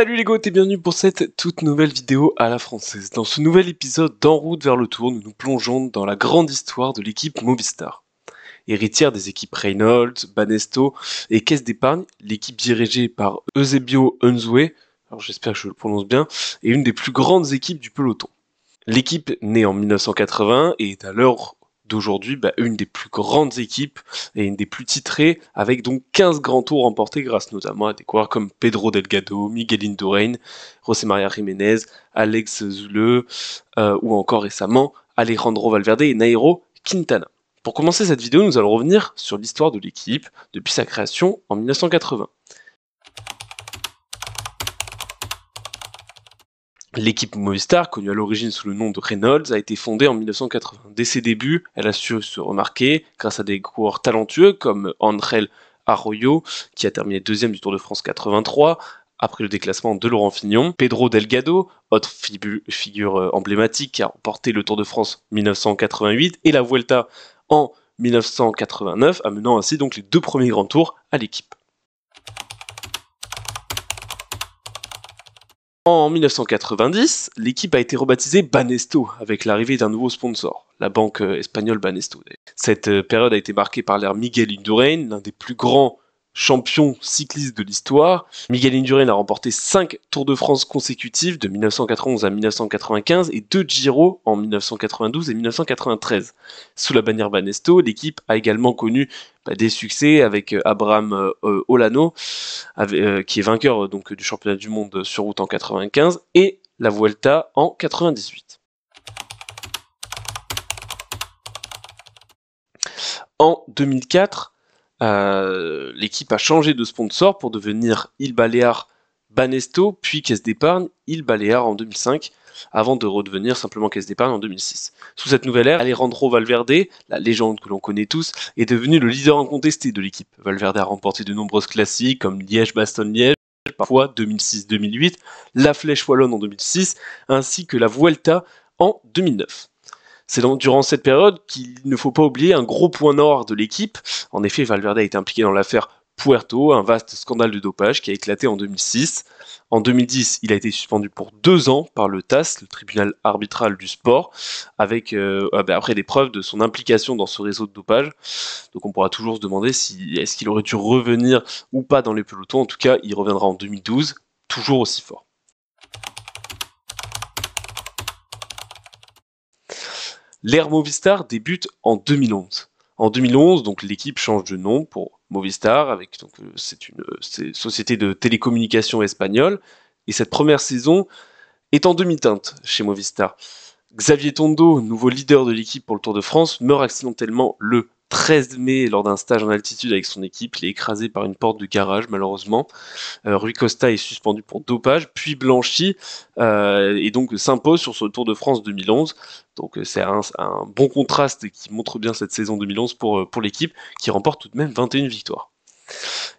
Salut les goths et bienvenue pour cette toute nouvelle vidéo à la française. Dans ce nouvel épisode d'En route vers le Tour, nous nous plongeons dans la grande histoire de l'équipe Movistar. Héritière des équipes Reynolds, Banesto et Caisse d'épargne, l'équipe dirigée par Eusebio Unzué, alors j'espère que je le prononce bien, est une des plus grandes équipes du peloton. L'équipe née en 1980 et est à l'heure d'aujourd'hui une des plus grandes équipes et une des plus titrées, avec donc 15 grands tours remportés grâce notamment à des coureurs comme Pedro Delgado, Miguel Indurain, José María Jiménez, Alex Zülle ou encore récemment Alejandro Valverde et Nairo Quintana. Pour commencer cette vidéo, nous allons revenir sur l'histoire de l'équipe depuis sa création en 1980. L'équipe Movistar, connue à l'origine sous le nom de Reynolds, a été fondée en 1980. Dès ses débuts, elle a su se remarquer grâce à des coureurs talentueux comme Ángel Arroyo, qui a terminé deuxième du Tour de France 83, après le déclassement de Laurent Fignon, Pedro Delgado, autre figure emblématique qui a remporté le Tour de France 1988 et la Vuelta en 1989, amenant ainsi donc les deux premiers grands tours à l'équipe. En 1990, l'équipe a été rebaptisée Banesto avec l'arrivée d'un nouveau sponsor, la banque espagnole Banesto. Cette période a été marquée par l'ère Miguel Indurain, l'un des plus grands champions cyclistes de l'histoire. Miguel Indurain a remporté 5 Tours de France consécutifs de 1991 à 1995 et 2 Giro en 1992 et 1993. Sous la bannière Banesto, l'équipe a également connu des succès avec Abraham Olano, qui est vainqueur donc du championnat du monde sur route en 95 et la Vuelta en 98. En 2004, l'équipe a changé de sponsor pour devenir Il Balear Banesto, puis Caisse d'épargne Il Balear en 2005, avant de redevenir simplement Caisse d'épargne en 2006. Sous cette nouvelle ère, Alejandro Valverde, la légende que l'on connaît tous, est devenu le leader incontesté de l'équipe. Valverde a remporté de nombreuses classiques comme Liège-Bastogne-Liège, parfois 2006-2008, la Flèche Wallonne en 2006, ainsi que la Vuelta en 2009. C'est durant cette période qu'il ne faut pas oublier un gros point noir de l'équipe. En effet, Valverde a été impliqué dans l'affaire Puerto, un vaste scandale de dopage qui a éclaté en 2006. En 2010, il a été suspendu pour 2 ans par le TAS, le tribunal arbitral du sport, avec après des preuves de son implication dans ce réseau de dopage. Donc on pourra toujours se demander est-ce qu'il aurait dû revenir ou pas dans les pelotons. En tout cas, il reviendra en 2012, toujours aussi fort. L'ère Movistar débute en 2011. En 2011, donc l'équipe change de nom pour Movistar, c'est une société de télécommunications espagnole, et cette première saison est en demi-teinte chez Movistar. Xavier Tondo, nouveau leader de l'équipe pour le Tour de France, meurt accidentellement le 13 mai lors d'un stage en altitude avec son équipe. Il est écrasé par une porte de garage malheureusement. Rui Costa est suspendu pour dopage, puis blanchi et donc s'impose sur ce Tour de France 2011. Donc c'est un bon contraste qui montre bien cette saison 2011 pour l'équipe qui remporte tout de même 21 victoires.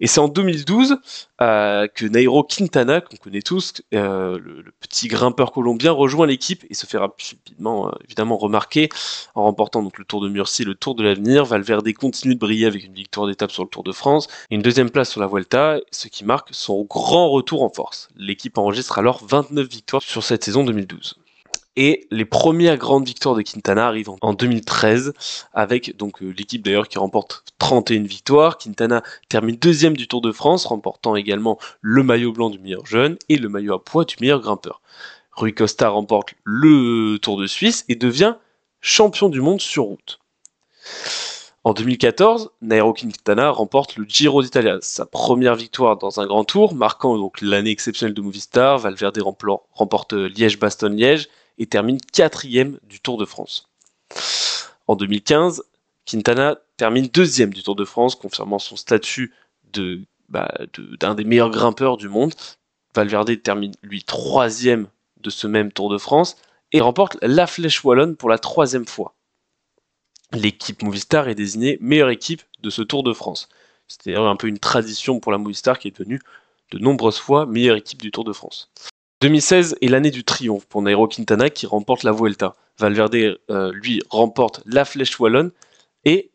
Et c'est en 2012 que Nairo Quintana, qu'on connaît tous, le petit grimpeur colombien, rejoint l'équipe et se fait rapidement évidemment remarquer en remportant donc le Tour de Murcie et le Tour de l'Avenir. Valverde continue de briller avec une victoire d'étape sur le Tour de France et une deuxième place sur la Vuelta, ce qui marque son grand retour en force. L'équipe enregistre alors 29 victoires sur cette saison 2012. Et les premières grandes victoires de Quintana arrivent en 2013, avec donc l'équipe d'ailleurs qui remporte 31 victoires. Quintana termine deuxième du Tour de France, remportant également le maillot blanc du meilleur jeune et le maillot à pois du meilleur grimpeur. Rui Costa remporte le Tour de Suisse et devient champion du monde sur route. En 2014, Nairo Quintana remporte le Giro d'Italia, sa première victoire dans un grand tour, marquant donc l'année exceptionnelle de Movistar. Valverde remporte Liège-Bastogne-Liège et termine 4e du Tour de France. En 2015, Quintana termine 2e du Tour de France, confirmant son statut d'un des meilleurs grimpeurs du monde. Valverde termine lui 3e de ce même Tour de France et remporte la Flèche Wallonne pour la 3e fois. L'équipe Movistar est désignée meilleure équipe de ce Tour de France. C'est d'ailleurs un peu une tradition pour la Movistar qui est devenue de nombreuses fois meilleure équipe du Tour de France. 2016 est l'année du triomphe pour Nairo Quintana qui remporte la Vuelta. Valverde, lui, remporte la Flèche Wallonne et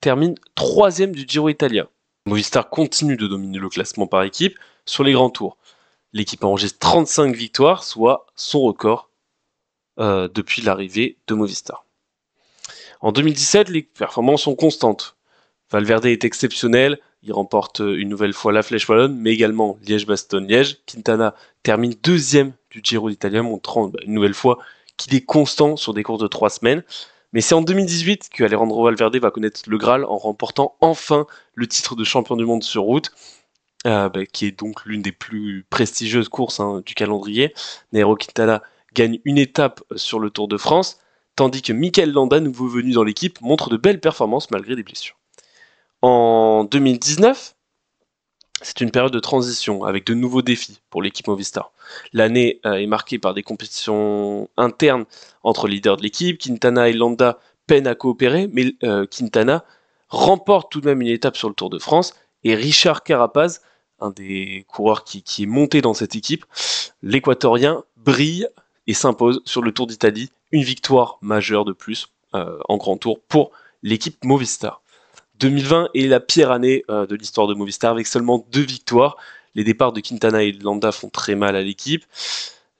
termine 3e du Giro Italia. Movistar continue de dominer le classement par équipe sur les grands tours. L'équipe enregistre 35 victoires, soit son record depuis l'arrivée de Movistar. En 2017, les performances sont constantes. Valverde est exceptionnel, il remporte une nouvelle fois la Flèche Wallonne, mais également Liège-Bastogne-Liège. Quintana termine deuxième du Giro d'Italia, montrant une nouvelle fois qu'il est constant sur des courses de 3 semaines. Mais c'est en 2018 que Alejandro Valverde va connaître le Graal en remportant enfin le titre de champion du monde sur route, qui est donc l'une des plus prestigieuses courses du calendrier. Nairo Quintana gagne une étape sur le Tour de France, tandis que Mikel Landa, nouveau venu dans l'équipe, montre de belles performances malgré des blessures. En 2019, c'est une période de transition avec de nouveaux défis pour l'équipe Movistar. L'année est marquée par des compétitions internes entre leaders de l'équipe. Quintana et Landa peinent à coopérer, mais Quintana remporte tout de même une étape sur le Tour de France et Richard Carapaz, un des coureurs qui est monté dans cette équipe, l'Équatorien brille et s'impose sur le Tour d'Italie. Une victoire majeure de plus en grand tour pour l'équipe Movistar. 2020 est la pire année de l'histoire de Movistar avec seulement 2 victoires. Les départs de Quintana et de Landa font très mal à l'équipe.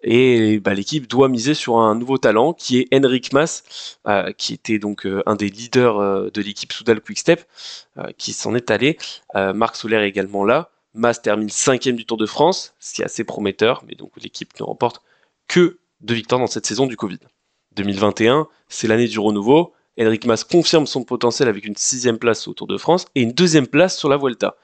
Et l'équipe doit miser sur un nouveau talent qui est Enric Mas, qui était donc un des leaders de l'équipe Soudal Quick-Step, qui s'en est allé. Marc Soler est également là. Mas termine 5e du Tour de France, ce qui est assez prometteur, mais donc l'équipe ne remporte que 2 victoires dans cette saison du Covid. 2021, c'est l'année du renouveau. Enric Mas confirme son potentiel avec une 6e place au Tour de France et une 2e place sur la Vuelta.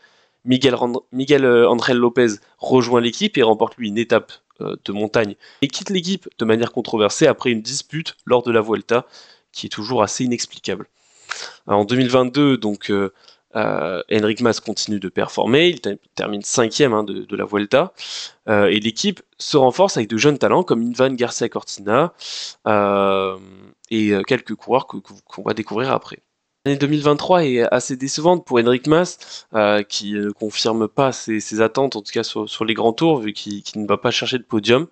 Miguel Ángel López rejoint l'équipe et remporte lui une étape de montagne et quitte l'équipe de manière controversée après une dispute lors de la Vuelta qui est toujours assez inexplicable. Alors, en 2022, donc Enric Mas continue de performer, il termine 5e de la Vuelta et l'équipe se renforce avec de jeunes talents comme Ivan Garcia Cortina et quelques coureurs qu'on va découvrir après. L'année 2023 est assez décevante pour Enric Mas, qui ne confirme pas ses attentes, en tout cas sur les grands tours, vu qu'il ne va pas chercher de podium.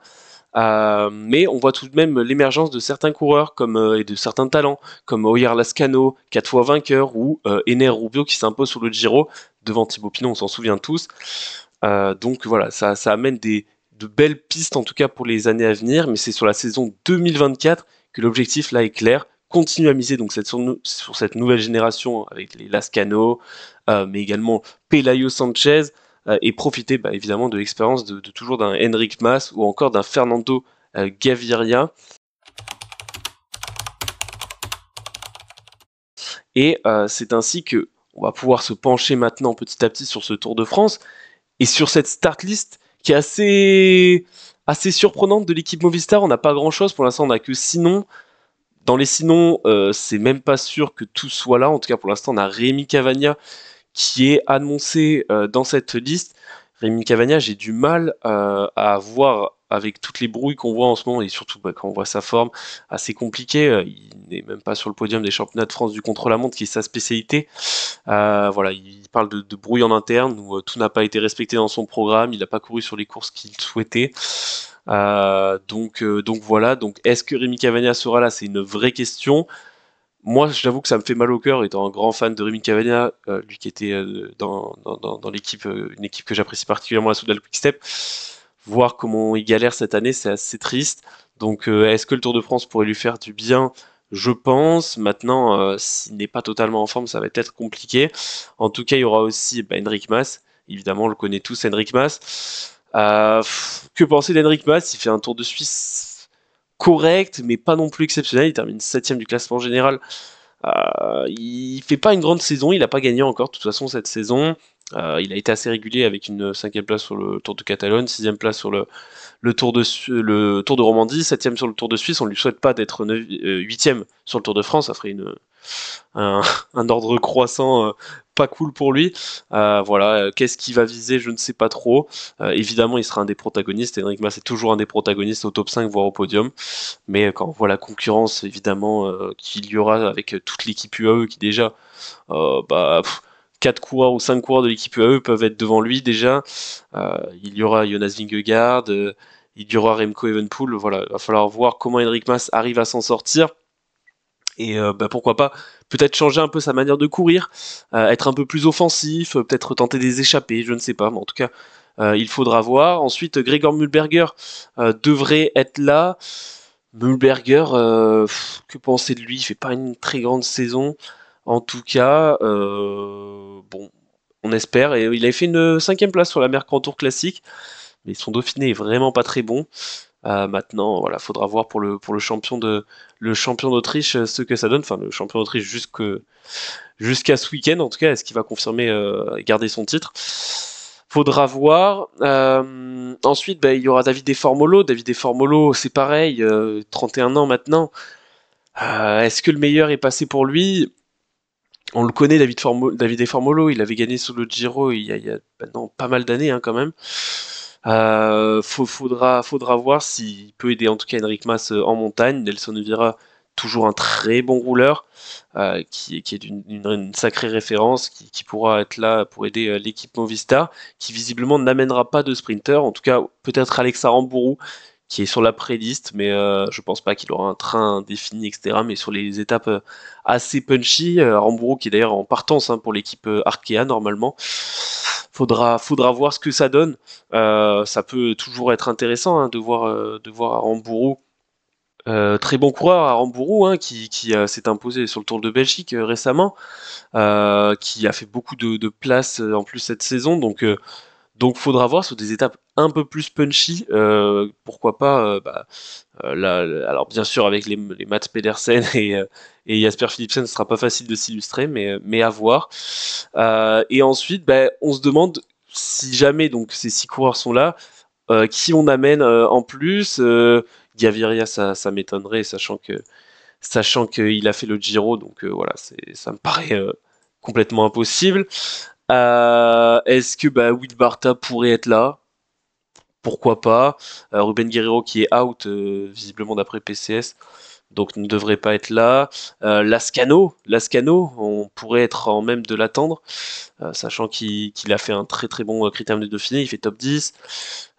Mais on voit tout de même l'émergence de certains coureurs et de certains talents, comme Oyer Lascano, 4 fois vainqueur, ou Ener Rubio qui s'impose sur le Giro, devant Thibaut Pinot, on s'en souvient tous. Donc voilà, ça amène de belles pistes en tout cas pour les années à venir, mais c'est sur la saison 2024 que l'objectif là est clair. Continue à miser donc sur cette nouvelle génération avec les Lascano, mais également Pelayo Sanchez, et profiter évidemment de l'expérience de toujours d'un Enric Mas ou encore d'un Fernando Gaviria. Et c'est ainsi que on va pouvoir se pencher maintenant petit à petit sur ce Tour de France et sur cette start list qui est assez surprenante de l'équipe Movistar. On n'a pas grand chose pour l'instant, on n'a que 6 noms. Dans les 6 noms, c'est même pas sûr que tout soit là. En tout cas, pour l'instant, on a Rémi Cavagna qui est annoncé dans cette liste. Rémi Cavagna, j'ai du mal à voir avec toutes les brouilles qu'on voit en ce moment et surtout quand on voit sa forme assez compliquée. Il n'est même pas sur le podium des championnats de France du contre-la-montre qui est sa spécialité. Voilà, il parle de brouille en interne où tout n'a pas été respecté dans son programme. Il n'a pas couru sur les courses qu'il souhaitait. Donc voilà. Donc est-ce que Rémi Cavagna sera là? C'est une vraie question. Moi, j'avoue que ça me fait mal au cœur, étant un grand fan de Rémi Cavagna, lui qui était dans l'équipe, une équipe que j'apprécie particulièrement, la Soudal Quick-Step. Voir comment il galère cette année, c'est assez triste. Donc, est-ce que le Tour de France pourrait lui faire du bien? Je pense. Maintenant, s'il n'est pas totalement en forme, ça va être compliqué. En tout cas, il y aura aussi Enric Mas. Évidemment, on le connaît tous, Enric Mas. Que penser d'Enric Mas? Il fait un Tour de Suisse correct, mais pas non plus exceptionnel. Il termine 7e du classement général. Il fait pas une grande saison, il n'a pas gagné encore de toute façon cette saison. Il a été assez régulier avec une 5e place sur le Tour de Catalogne, 6e place sur le Tour de Romandie, 7e sur le Tour de Suisse. On lui souhaite pas d'être 8e sur le Tour de France, ça ferait un ordre croissant pas cool pour lui. Voilà, qu'est-ce qu'il va viser, je ne sais pas trop. Évidemment, il sera un des protagonistes. Enric Mas est toujours un des protagonistes au top 5, voire au podium. Mais quand on voit la concurrence, évidemment, qu'il y aura avec toute l'équipe UAE qui déjà, 4 coureurs ou 5 coureurs de l'équipe UAE peuvent être devant lui déjà. Il y aura Jonas Vingegaard, il y aura Remco Evenepoel. Voilà, il va falloir voir comment Enric Mas arrive à s'en sortir. Et pourquoi pas peut-être changer un peu sa manière de courir, être un peu plus offensif, peut-être tenter des échappées, je ne sais pas. Mais en tout cas, Il faudra voir. Ensuite, Gregor Mühlberger devrait être là. Mühlberger, que penser de lui? Il fait pas une très grande saison. En tout cas, bon, on espère. Et il avait fait une 5e place sur la Mercantour Tour classique, mais son Dauphiné est vraiment pas très bon. Maintenant, voilà, faudra voir pour le champion d'Autriche ce que ça donne. Enfin, le champion d'Autriche jusqu'à ce week-end, en tout cas, est-ce qu'il va confirmer garder son titre? Faudra voir. Ensuite, bah, il y aura David Deformolo. David Deformolo, c'est pareil, 31 ans maintenant. Est-ce que le meilleur est passé pour lui? On le connaît, David Deformolo, il avait gagné sur le Giro il y a maintenant pas mal d'années hein, quand même. Faudra voir s'il peut aider en tout cas Enric Mas en montagne. Nelson Oliveira, toujours un très bon rouleur, qui est une sacrée référence, qui pourra être là pour aider l'équipe Movistar, qui visiblement n'amènera pas de sprinter, en tout cas peut-être Alex Aramburu, qui est sur la pré-liste, mais je pense pas qu'il aura un train défini, etc. Mais sur les étapes assez punchy, Aramburu qui est d'ailleurs en partance hein, pour l'équipe Arkea normalement, faudra voir ce que ça donne. Ça peut toujours être intéressant hein, de voir Aramburu. Très bon coureur Aramburu hein, qui s'est imposé sur le Tour de Belgique récemment, qui a fait beaucoup de places en plus cette saison, donc faudra voir sur des étapes un peu plus punchy, pourquoi pas. Là, alors bien sûr avec les Mats Pedersen et Jasper Philipsen, ce sera pas facile de s'illustrer, mais à voir. Et ensuite, on se demande si jamais donc ces 6 coureurs sont là, qui on amène en plus. Gaviria, ça m'étonnerait, sachant qu'il a fait le Giro, donc voilà, ça me paraît complètement impossible. Est-ce que Will Barta pourrait être là? Pourquoi pas? Ruben Guerrero qui est out, visiblement d'après PCS, donc ne devrait pas être là. Lascano, on pourrait être en même de l'attendre, sachant qu'il a fait un très très bon critérium de Dauphiné, il fait top 10.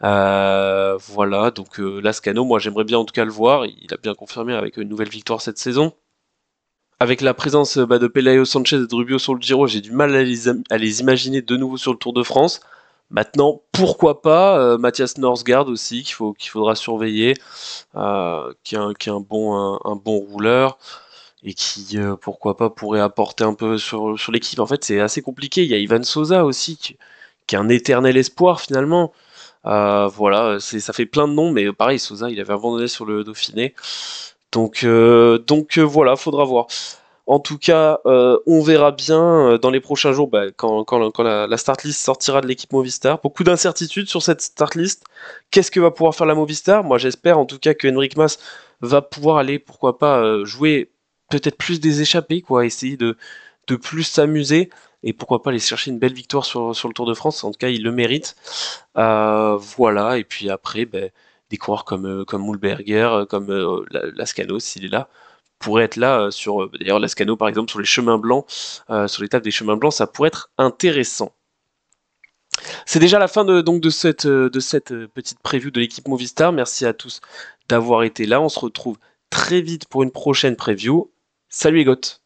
Voilà, donc Lascano, moi j'aimerais bien en tout cas le voir, il a bien confirmé avec une nouvelle victoire cette saison. Avec la présence de Pelayo Sanchez et de Rubio sur le Giro, j'ai du mal à les imaginer de nouveau sur le Tour de France. Maintenant, pourquoi pas Mathias Norsgaard aussi, qu'il faudra surveiller, qui est un bon rouleur et qui, pourquoi pas, pourrait apporter un peu sur l'équipe. En fait, c'est assez compliqué. Il y a Ivan Sosa aussi, qui est un éternel espoir finalement. Voilà, ça fait plein de noms, mais pareil, Sosa, il avait abandonné sur le Dauphiné. Donc voilà, faudra voir. En tout cas, on verra bien dans les prochains jours quand la start list sortira de l'équipe Movistar. Beaucoup d'incertitudes sur cette start list. Qu'est-ce que va pouvoir faire la Movistar? Moi, j'espère en tout cas que Enric Mas va pouvoir aller, pourquoi pas, jouer peut-être plus des échappées, quoi, essayer de plus s'amuser et pourquoi pas aller chercher une belle victoire sur le Tour de France. En tout cas, il le mérite. Voilà, et puis après, des coureurs comme Mühlberger, comme Lascano, s'il est là, pourrait être là d'ailleurs Lascano par exemple sur les chemins blancs, sur l'étape des chemins blancs, ça pourrait être intéressant. C'est déjà la fin de cette petite preview de l'équipe Movistar. Merci à tous d'avoir été là. On se retrouve très vite pour une prochaine preview. Salut les goths.